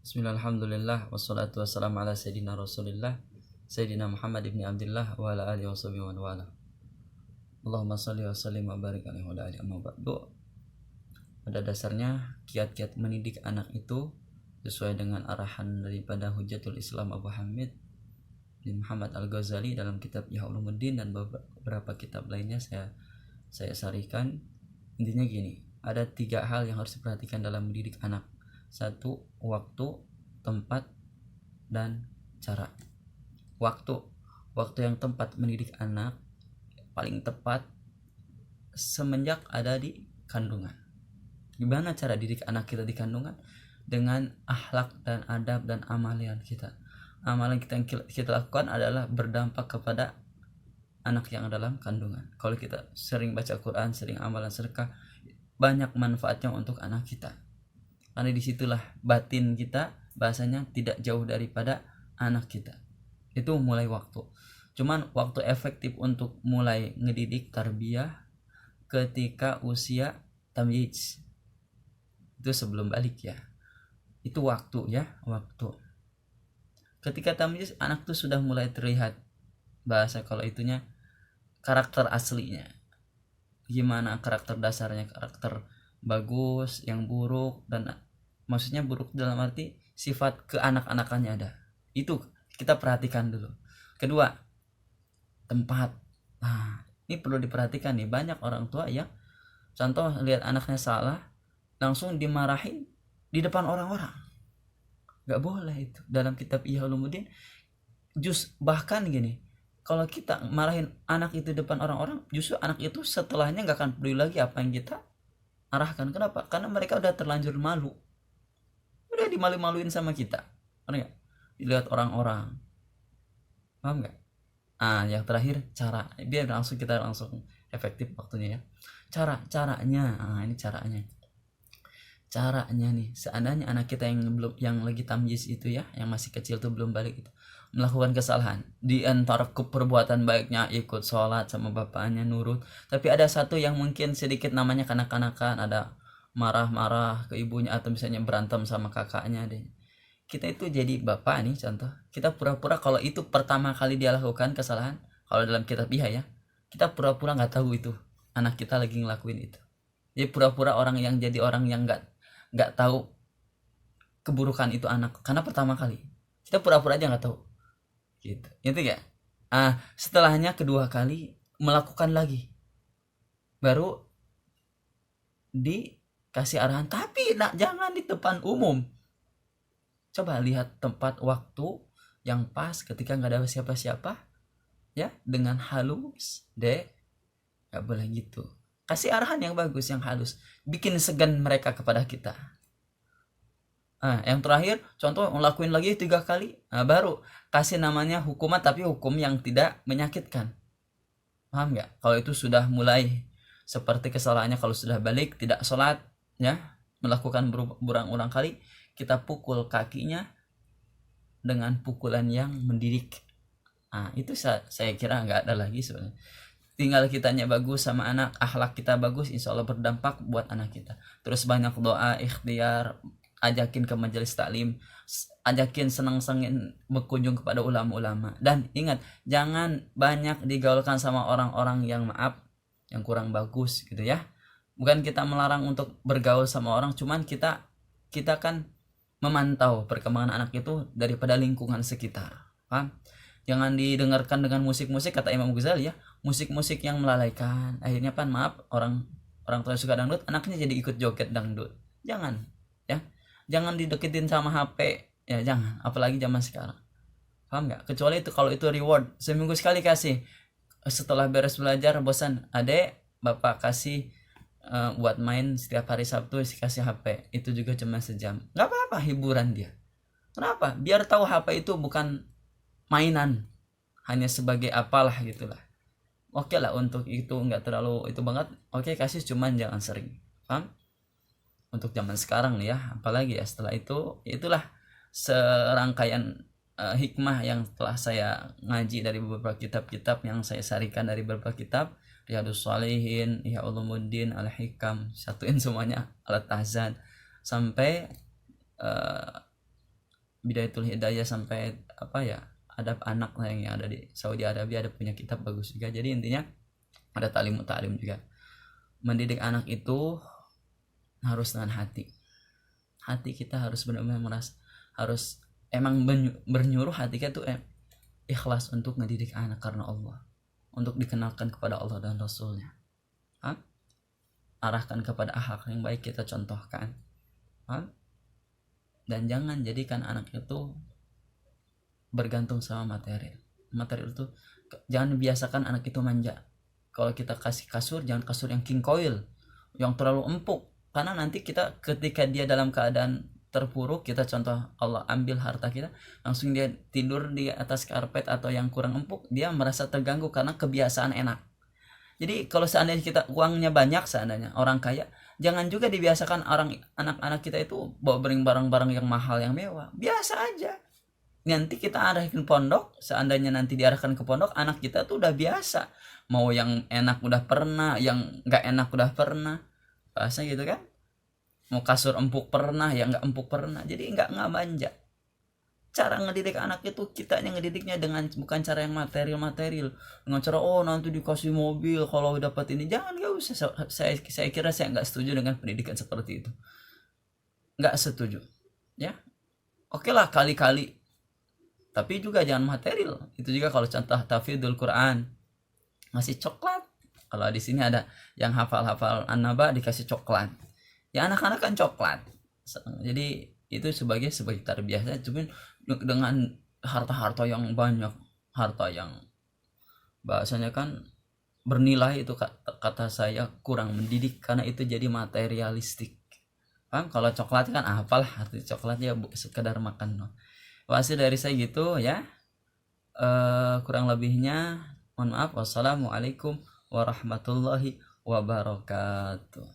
Bismillahirrahmanirrahim. Wassalatu wassalamu ala sayyidina Rasulillah Sayyidina Muhammad ibn Abdullah wa ala alihi washabihi wa wala. Allahumma shalli wa sallim wa barik alaihi wa ala alihi amma ba'du. Pada dasarnya kiat-kiat mendidik anak itu sesuai dengan arahan daripada Hujjatul Islam Abu Hamid bin Muhammad Al-Ghazali dalam kitab Ihya Ulumuddin dan beberapa kitab lainnya saya sarikan. Intinya gini, ada 3 hal yang harus diperhatikan dalam mendidik anak. 1. Waktu, tempat, dan cara. Waktu yang tempat mendidik anak paling tepat semenjak ada di kandungan. Gimana cara didik anak kita di kandungan? Dengan akhlak dan adab dan amalan kita. Amalan yang kita lakukan adalah berdampak kepada anak yang dalam kandungan. Kalau kita sering baca Quran, sering amalan sedekah, banyak manfaatnya untuk anak kita. Karena disitulah batin kita bahasanya tidak jauh daripada anak kita. Itu mulai waktu. Cuman waktu efektif untuk mulai ngedidik tarbiyah ketika usia tamyiz. Itu sebelum balik ya. Itu waktu ya, waktu. Ketika tamyiz anak tuh sudah mulai terlihat bahasa kalau itunya karakter aslinya. Gimana karakter dasarnya, karakter bagus, yang buruk, dan maksudnya buruk dalam arti sifat keanak-anakannya ada. Itu kita perhatikan dulu. Kedua, tempat. Nah, ini perlu diperhatikan nih, banyak orang tua yang contoh lihat anaknya salah langsung dimarahin di depan orang-orang. Gak boleh itu. Dalam kitab Ihya Ulumuddin bahkan gini, kalau kita marahin anak itu depan orang-orang, justru anak itu setelahnya gak akan peduli lagi apa yang kita arahkan. Kenapa? Karena mereka udah terlanjur malu, udah dimalu-maluin sama kita, benar gak? Dilihat orang-orang, paham gak? Yang terakhir cara, biar kita langsung efektif waktunya ya. Caranya, ini caranya nih, seandainya anak kita yang lagi tamyiz itu ya, yang masih kecil tuh belum balik itu, melakukan kesalahan, di antara perbuatan baiknya ikut sholat sama bapaknya, nurut, tapi ada satu yang mungkin sedikit namanya kanak-kanakan, ada marah-marah ke ibunya atau misalnya berantem sama kakaknya deh. Kita itu jadi bapak nih, contoh kita pura-pura kalau itu pertama kali dia lakukan kesalahan. Kalau dalam kitab Ihya ya, kita pura-pura nggak tahu itu anak kita lagi ngelakuin itu. Jadi pura-pura orang yang nggak tahu keburukan itu anak, karena pertama kali kita pura-pura aja nggak tahu gitu. Itu ya. Setelahnya kedua kali melakukan lagi, baru dikasih arahan, tapi jangan di depan umum. Coba lihat tempat waktu yang pas ketika nggak ada siapa-siapa ya, dengan halus deh, nggak boleh gitu. Kasih arahan yang bagus, yang halus, bikin segan mereka kepada kita. Yang terakhir contoh ngelakuin lagi 3 kali, baru kasih namanya hukuman, tapi hukum yang tidak menyakitkan. Paham nggak? Kalau itu sudah mulai seperti kesalahannya, kalau sudah balik tidak sholat ya, melakukan berulang-ulang kali, kita pukul kakinya dengan pukulan yang mendidik. Itu saya kira nggak ada lagi sebenarnya. Tinggal kitanya bagus sama anak, akhlak kita bagus, insya Allah berdampak buat anak kita. Terus banyak doa, ikhtiar, ajakin ke majelis taklim, ajakin senang-senangin berkunjung kepada ulama-ulama. Dan ingat, jangan banyak digaulkan sama orang-orang yang yang kurang bagus gitu ya. Bukan kita melarang untuk bergaul sama orang, cuman kita kan memantau perkembangan anak itu daripada lingkungan sekitar. Paham? Jangan didengarkan dengan musik-musik, kata Imam Ghazali ya, musik-musik yang melalaikan. Akhirnya orang tua suka dangdut, anaknya jadi ikut joget dangdut. Jangan ya. Jangan dideketin sama HP ya, jangan, apalagi zaman sekarang. Paham nggak? Kecuali itu kalau itu reward, seminggu sekali kasih. Setelah beres belajar bosan, adek bapak kasih buat main setiap hari Sabtu, kasih HP, itu juga cuma sejam, nggak apa-apa, hiburan dia. Kenapa? Biar tahu HP itu bukan mainan, hanya sebagai apalah gitulah. Oke lah, untuk itu nggak terlalu itu banget, oke kasih, cuman jangan sering. Paham? Untuk zaman sekarang nih ya, apalagi ya setelah itu, itulah serangkaian hikmah yang telah saya ngaji dari beberapa kitab-kitab yang saya sarikan dari beberapa kitab. Riyadhus Shalihin, Ihya Ulumuddin, Al-Hikam, satuin semuanya, Al-Tahzan, sampai Bidayatul Hidayah sampai apa ya, adab anak yang ada di Saudi Arabia, ada punya kitab bagus juga. Jadi intinya ada taklim juga. Mendidik anak itu harus dengan hati kita harus benar-benar merasa, harus emang bernyuruh hati kita tuh ikhlas untuk ngedidik anak karena Allah, untuk dikenalkan kepada Allah dan Rasulnya. Arahkan kepada akhlak yang baik, kita contohkan. Dan jangan jadikan anak itu bergantung sama material itu. Jangan biasakan anak itu manja. Kalau kita kasih kasur, jangan kasur yang king coil, yang terlalu empuk, karena nanti kita ketika dia dalam keadaan terpuruk, kita contoh Allah ambil harta kita, langsung dia tidur di atas karpet atau yang kurang empuk, dia merasa terganggu karena kebiasaan enak. Jadi kalau seandainya kita uangnya banyak, seandainya orang kaya, jangan juga dibiasakan anak-anak kita itu bawa barang-barang yang mahal, yang mewah. Biasa aja. Nanti kita arahin pondok, seandainya nanti diarahkan ke pondok, anak kita tuh udah biasa. Mau yang enak udah pernah, yang nggak enak udah pernah. Bahasa gitu kan. Mau kasur empuk pernah, yang nggak empuk pernah. Jadi nggak manja. Cara ngedidik anak itu, kita yang ngedidiknya dengan bukan cara yang material, dengan cara nanti dikasih mobil kalau dapat ini. Jangan, nggak usah. Saya kira saya nggak setuju dengan pendidikan seperti itu, nggak setuju ya. Oke lah kali-kali, tapi juga jangan material. Itu juga kalau contoh tahfidzul Quran, ngasih coklat. Kalau di sini ada yang hafal An-Naba dikasih coklat, ya anak-anak kan coklat. Jadi itu sebagai tarbiyah. Cuman dengan harta yang banyak, harta yang bahasanya kan bernilai, itu kata saya kurang mendidik, karena itu jadi materialistik. Kalau coklat kan apalah arti coklatnya, sekedar makan. Pasti dari saya gitu ya. Kurang lebihnya mohon maaf. Wassalamualaikum warahmatullahi wabarakatuh.